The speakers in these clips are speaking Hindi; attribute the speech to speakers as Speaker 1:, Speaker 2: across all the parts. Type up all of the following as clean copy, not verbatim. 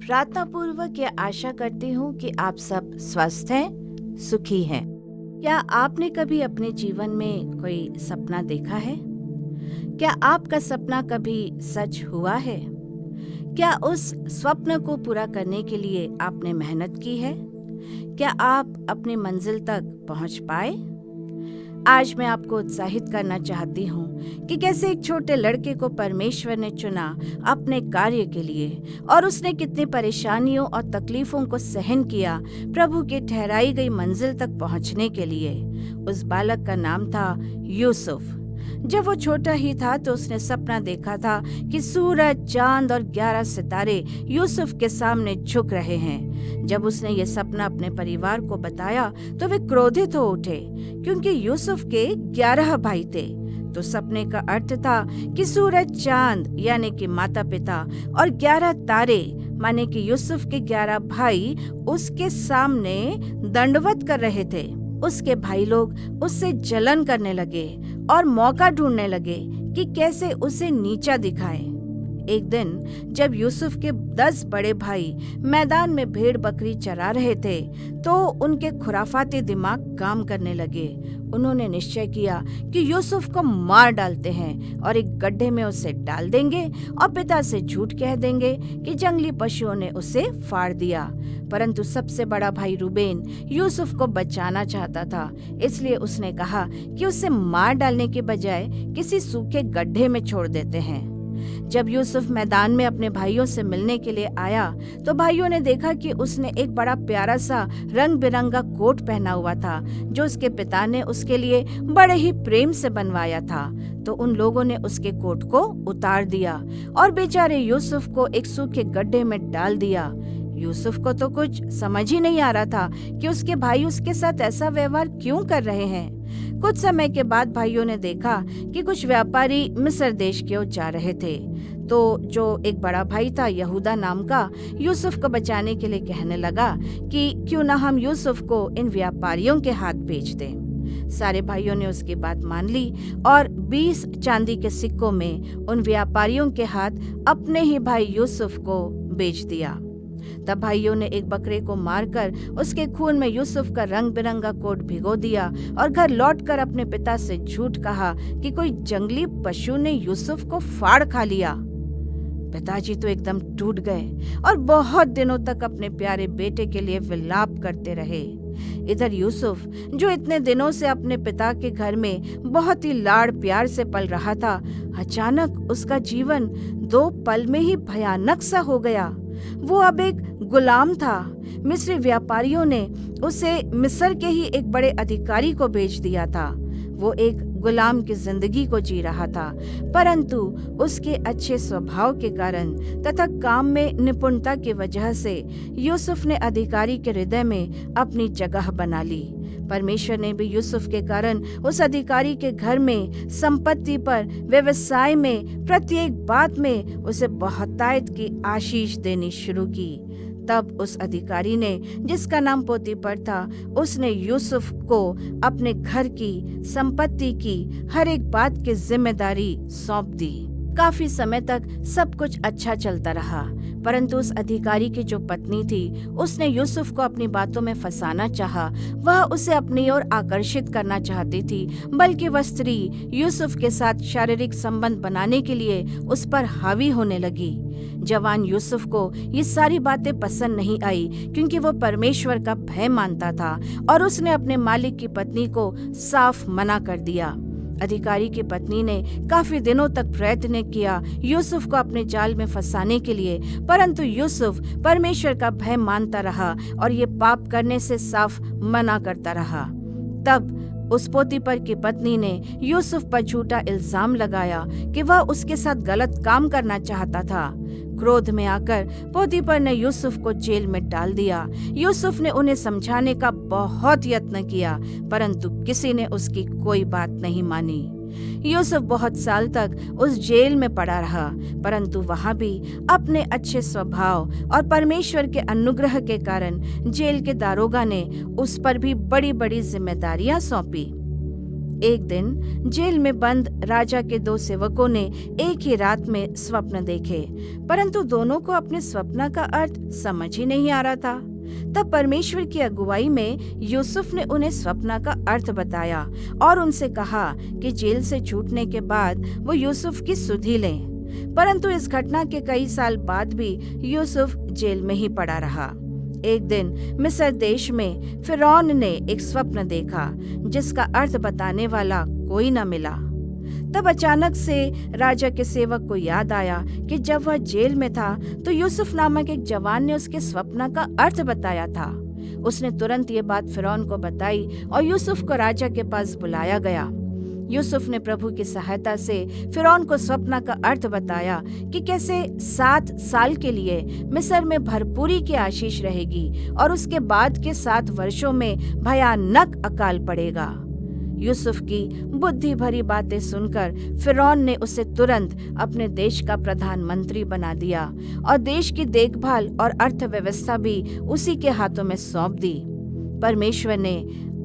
Speaker 1: प्रार्थना पूर्वक यह आशा करती हूँ कि आप सब स्वस्थ हैं, सुखी हैं। क्या आपने कभी अपने जीवन में कोई सपना देखा है? क्या आपका सपना कभी सच हुआ है? क्या उस स्वप्न को पूरा करने के लिए आपने मेहनत की है? क्या आप अपनी मंजिल तक पहुंच पाए? आज मैं आपको उत्साहित करना चाहती हूँ कि कैसे एक छोटे लड़के को परमेश्वर ने चुना अपने कार्य के लिए और उसने कितनी परेशानियों और तकलीफों को सहन किया प्रभु की ठहराई गई मंजिल तक पहुँचने के लिए। उस बालक का नाम था यूसुफ। जब वो छोटा ही था तो उसने सपना देखा था कि सूरज, चांद और 11 सितारे यूसुफ के सामने झुक रहे हैं। जब उसने ये सपना अपने परिवार को बताया तो वे क्रोधित हो उठे, क्योंकि यूसुफ के 11 भाई थे। तो सपने का अर्थ था कि सूरज, चांद यानी कि माता पिता और 11 तारे माने कि यूसुफ के 11 भाई उसके सामने दंडवत कर रहे थे। उसके भाई लोग उससे जलन करने लगे और मौका ढूंढने लगे कि कैसे उसे नीचा दिखाएं। एक दिन जब यूसुफ के 10 बड़े भाई मैदान में भेड़ बकरी चरा रहे थे तो उनके खुराफाती दिमाग काम करने लगे। उन्होंने निश्चय किया कि यूसुफ को मार डालते हैं और एक गड्ढे में उसे डाल देंगे और पिता से झूठ कह देंगे कि जंगली पशुओं ने उसे फाड़ दिया। परंतु सबसे बड़ा भाई रूबेन यूसुफ को बचाना चाहता था, इसलिए उसने कहा कि उसे मार डालने के बजाय किसी सूखे गड्ढे में छोड़ देते हैं। जब यूसुफ मैदान में अपने भाइयों से मिलने के लिए आया तो भाइयों ने देखा कि उसने एक बड़ा प्यारा सा रंग बिरंगा कोट पहना हुआ था जो उसके पिता ने उसके लिए बड़े ही प्रेम से बनवाया था। तो उन लोगों ने उसके कोट को उतार दिया और बेचारे यूसुफ को एक सूखे गड्ढे में डाल दिया। यूसुफ को तो कुछ समझ ही नहीं आ रहा था कि उसके भाई उसके साथ ऐसा व्यवहार क्यों कर रहे हैं। कुछ समय के बाद भाइयों ने देखा कि कुछ व्यापारी मिस्र देश की ओर जा रहे थे। तो जो एक बड़ा भाई था यहूदा नाम का, यूसुफ को बचाने के लिए कहने लगा कि क्यों ना हम यूसुफ को इन व्यापारियों के हाथ बेच दें। सारे भाइयों ने उसकी बात मान ली और 20 चांदी के सिक्कों में उन व्यापारियों के हाथ अपने ही भाई यूसुफ को बेच दिया। तब भाइयों ने एक बकरे को मारकर उसके खून में यूसुफ का रंग बिरंगा कोट भिगो दिया और घर लौटकर अपने पिता से झूठ कहा कि कोई जंगली पशु ने यूसुफ को फाड़ खा लिया। पिताजी तो एकदम टूट गए और बहुत दिनों तक अपने प्यारे बेटे के लिए विलाप करते रहे। इधर यूसुफ, जो इतने दिनों से अपने पिता के घर में बहुत ही लाड़ प्यार से पल रहा था, अचानक उसका जीवन 2 पल में ही भयानक सा हो गया। वो अब एक गुलाम था। मिस्री व्यापारियों ने उसे मिस्र के ही एक बड़े अधिकारी को बेच दिया था। वो एक गुलाम की जिंदगी को जी रहा था, परंतु उसके अच्छे स्वभाव के कारण तथा काम में निपुणता की वजह से यूसुफ ने अधिकारी के हृदय में अपनी जगह बना ली। परमेश्वर ने भी यूसुफ के कारण उस अधिकारी के घर में, संपत्ति पर, व्यवसाय में, प्रत्येक बात में उसे बहुतायत की आशीष देनी शुरू की। तब उस अधिकारी ने, जिसका नाम पोतीपर था, उसने यूसुफ को अपने घर की, संपत्ति की हर एक बात की जिम्मेदारी सौंप दी। काफी समय तक सब कुछ अच्छा चलता रहा, परंतु उस अधिकारी की जो पत्नी थी उसने यूसुफ को अपनी बातों में फंसाना चाहा। वह उसे अपनी ओर आकर्षित करना चाहती थी, बल्कि वह स्त्री यूसुफ के साथ शारीरिक संबंध बनाने के लिए उस पर हावी होने लगी। जवान यूसुफ को ये सारी बातें पसंद नहीं आई, क्योंकि वो परमेश्वर का भय मानता था और उसने अपने मालिक की पत्नी को साफ मना कर दिया। अधिकारी की पत्नी ने काफी दिनों तक प्रयत्न किया यूसुफ को अपने जाल में फंसाने के लिए, परंतु यूसुफ परमेश्वर का भय मानता रहा और ये पाप करने से साफ मना करता रहा। तब उस पोतीपर की पत्नी ने यूसुफ पर झूठा इल्जाम लगाया कि वह उसके साथ गलत काम करना चाहता था। क्रोध में आकर पोतीपर ने यूसुफ को जेल में डाल दिया। यूसुफ ने उन्हें समझाने का बहुत यत्न किया, परंतु किसी ने उसकी कोई बात नहीं मानी। यूसुफ बहुत साल तक उस जेल में पड़ा रहा, परंतु वहां भी अपने अच्छे स्वभाव और परमेश्वर के अनुग्रह के कारण जेल के दारोगा ने उस पर भी बड़ी बड़ी जिम्मेदारियां सौंपी। एक दिन जेल में बंद राजा के 2 सेवकों ने एक ही रात में स्वप्न देखे, परंतु दोनों को अपने स्वप्न का अर्थ समझ ही नहीं आ रहा था। तब परमेश्वर की अगुवाई में यूसुफ ने उन्हें स्वप्न का अर्थ बताया और उनसे कहा कि जेल से छूटने के बाद वो यूसुफ की सुधि लें। परंतु इस घटना के कई साल बाद भी यूसुफ जेल में ही पड़ा रहा। एक दिन मिस्र देश में फिरौन ने एक स्वप्न देखा जिसका अर्थ बताने वाला कोई न मिला। तब अचानक से राजा के सेवक को याद आया कि जब वह जेल में था तो यूसुफ नामक एक जवान ने उसके स्वप्न का अर्थ बताया था। उसने तुरंत ये बात फिरौन को बताई और यूसुफ को राजा के पास बुलाया गया। यूसुफ ने प्रभु की सहायता से फिरौन को स्वप्न का अर्थ बताया कि कैसे 7 साल के लिए मिस्र में भरपूरी की आशीष रहेगी और उसके बाद के 7 वर्षों में भयानक अकाल पड़ेगा। यूसुफ की बुद्धि भरी बातें सुनकर फिरौन ने उसे तुरंत अपने देश का प्रधानमंत्री बना दिया और देश की देखभाल और अर्थव्यवस्था भी उसी के हाथों में सौंप दी। परमेश्वर ने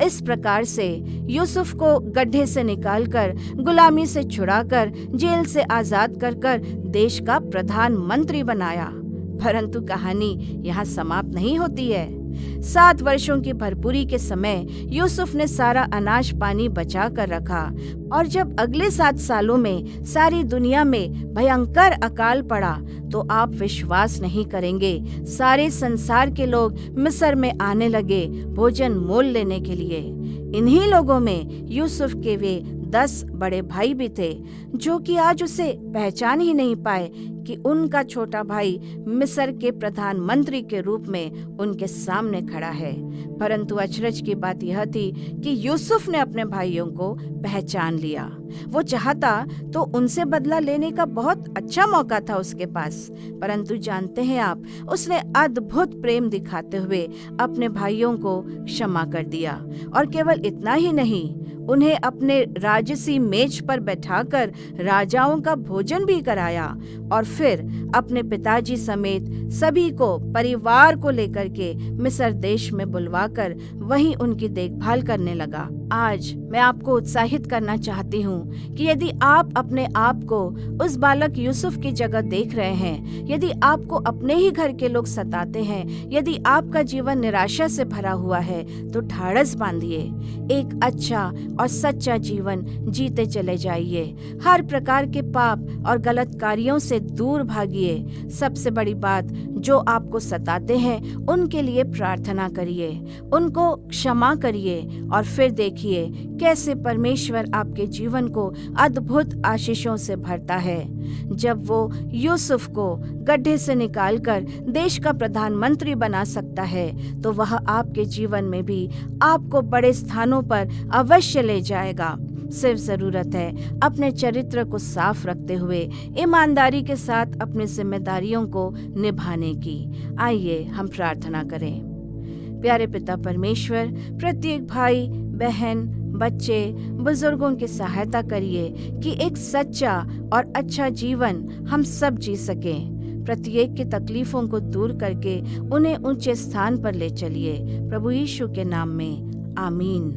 Speaker 1: इस प्रकार से यूसुफ को गड्ढे से निकालकर, गुलामी से छुड़ाकर, जेल से आजाद कर देश का प्रधानमंत्री बनाया। परंतु कहानी यहाँ समाप्त नहीं होती है। 7 वर्षों की भरपूरी के समय यूसुफ ने सारा अनाज पानी बचा कर रखा और जब अगले 7 सालों में सारी दुनिया में भयंकर अकाल पड़ा तो आप विश्वास नहीं करेंगे, सारे संसार के लोग मिस्र में आने लगे भोजन मोल लेने के लिए। इन्हीं लोगों में यूसुफ के वे 10 बड़े भाई भी थे जो कि आज उसे पहचान ही नहीं पाए कि उनका छोटा भाई मिस्र के प्रधानमंत्री के रूप में उनके सामने खड़ा है। परंतु अचरज की बात यह थी कि यूसुफ ने अपने भाइयों को पहचान लिया। वो चाहता तो उनसे बदला लेने का बहुत अच्छा मौका था उसके पास, परंतु जानते हैं आप, उसने अद्भुत प्रेम दिखाते हुए अपने भाइयों को क्षमा कर दिया और केवल इतना ही नहीं, उन्हें अपने राजसी मेज पर बैठाकर राजाओं का भोजन भी कराया और फिर अपने पिताजी समेत सभी को, परिवार को लेकर के मिस्र देश में बुलवाकर वहीं उनकी देखभाल करने लगा। आज मैं आपको उत्साहित करना चाहती हूँ कि यदि आप अपने आप को उस बालक यूसुफ की जगह देख रहे हैं, यदि आपको अपने ही घर के लोग सताते हैं, यदि आपका जीवन निराशा से भरा हुआ है, तो ढाढ़स बांधिए, एक अच्छा और सच्चा जीवन जीते चले जाइए। हर प्रकार के पाप और गलत कार्यों से दूर भागिए। सबसे बड़ी बात, जो आपको सताते हैं उनके लिए प्रार्थना करिए, उनको क्षमा करिए और फिर देखिए कैसे परमेश्वर आपके जीवन को अद्भुत आशीषों से भरता है। जब वो यूसुफ को गड्ढे से निकालकर देश का प्रधानमंत्री बना सकता है, तो वह आपके जीवन में भी आपको बड़े स्थानों पर अवश्य ले जाएगा। सिर्फ जरूरत है अपने चरित्र को साफ रखते हुए ईमानदारी के साथ अपनी जिम्मेदारियों को निभाने की। आइए हम प्रार्थना करें। प्यारे पिता परमेश्वर, प्रत्येक भाई बहन, बच्चे, बुजुर्गों की सहायता करिए कि एक सच्चा और अच्छा जीवन हम सब जी सकें। प्रत्येक की तकलीफों को दूर करके उन्हें ऊंचे स्थान पर ले चलिए। प्रभु यीशु के नाम में, आमीन।